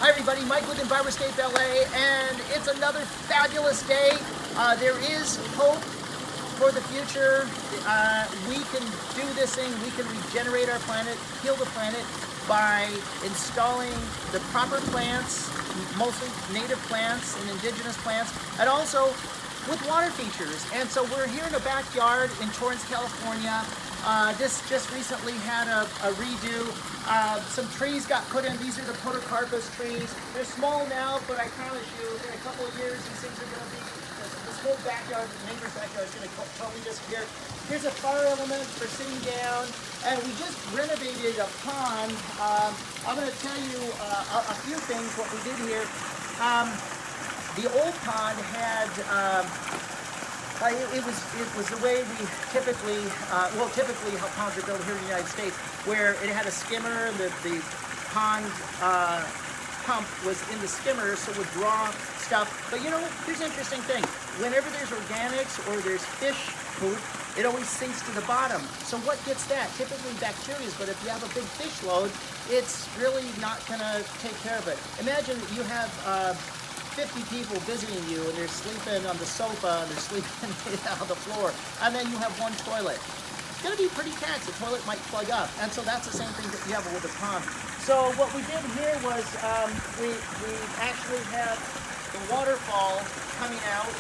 Hi everybody, Mike with Enviroscape LA, and it's another fabulous day. There is hope for the future. We can do this thing, we can regenerate our planet, heal the planet by installing the proper plants, mostly native plants and indigenous plants, and also with water features. And so we're here in a backyard in Torrance, California. This just recently had a redo. Some trees got put in. These are the podocarpus trees. They're small now, but I promise you, in a couple of years, these things are going to be, this whole backyard, the neighbor's backyard, is going to totally disappear. Here's a fire element for sitting down, and we just renovated a pond. I'm going to tell you a few things, what we did here. The old pond had, it was the way we typically, typically how ponds are built here in the United States, where it had a skimmer, and the pond pump was in the skimmer, so it would draw stuff. But you know, here's an interesting thing. Whenever there's organics or there's fish poop, it always sinks to the bottom. So what gets that? Typically bacteria, but if you have a big fish load, it's really not gonna take care of it. Imagine you have 50 people visiting you, and they're sleeping on the sofa, and they're sleeping on the floor, and then you have one toilet. It's gonna be pretty taxed. The toilet might plug up, and so that's the same thing that you have with a pond. So what we did here was we actually had the waterfall coming out,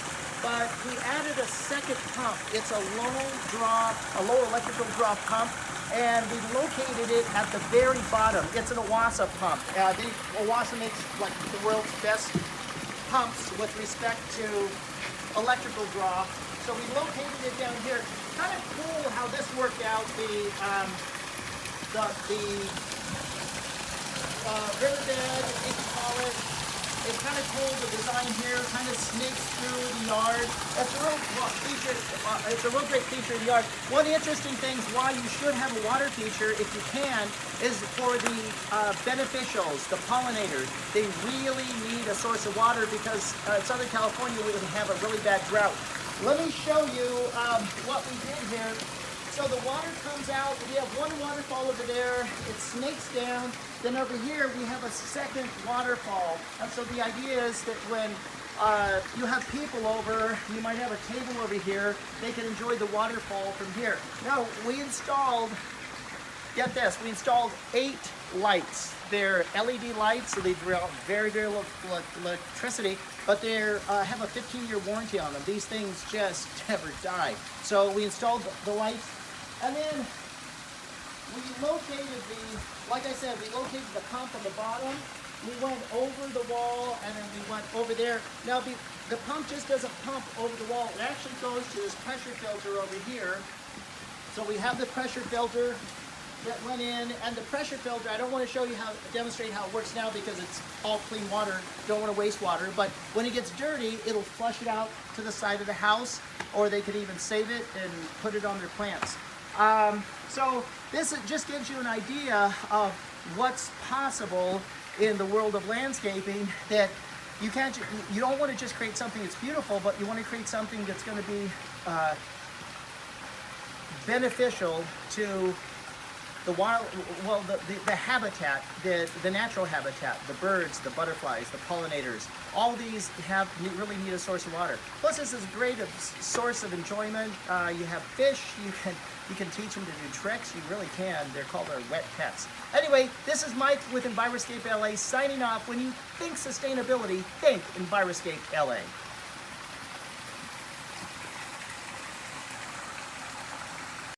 but we added a second pump. It's a low electrical draw pump, and we located it at the very bottom. It's an Owasa pump. Owasa makes like the world's best pumps with respect to electrical draw. So we located it down here. Kind of cool how this worked out. The riverbed, you can call it. It's kind of cool, the design here kind of snakes through the yard. That's a real feature. It's a real great feature of the yard. One of the interesting things why you should have a water feature, if you can, is for the beneficials, the pollinators. They really need a source of water because in Southern California we have a really bad drought. Let me show you what we did here. So the water comes out, we have one waterfall over there, it snakes down, then over here we have a second waterfall. And so the idea is that when you have people over, you might have a table over here, they can enjoy the waterfall from here. Now we installed, get this, we installed 8 lights. They're LED lights, so they draw very, very little electricity, but they have a 15-year warranty on them. These things just never die. So we installed the lights, and then we located like I said, we located the pump on the bottom. We went over the wall, and then we went over there. Now the pump just doesn't pump over the wall. It actually goes to this pressure filter over here. So we have the pressure filter that went in, and the pressure filter, I don't want to show you demonstrate how it works now because it's all clean water, don't want to waste water, but when it gets dirty, it'll flush it out to the side of the house, or they could even save it and put it on their plants. So this just gives you an idea of what's possible in the world of landscaping, that you don't want to just create something that's beautiful, but you want to create something that's going to be beneficial to the habitat, the natural habitat, the birds, the butterflies, the pollinators. All these really need a source of water. Plus, this is a great source of enjoyment. You have fish. You can teach them to do tricks. You really can. They're called our wet pets. Anyway, this is Mike with Enviroscape LA signing off. When you think sustainability, think Enviroscape LA.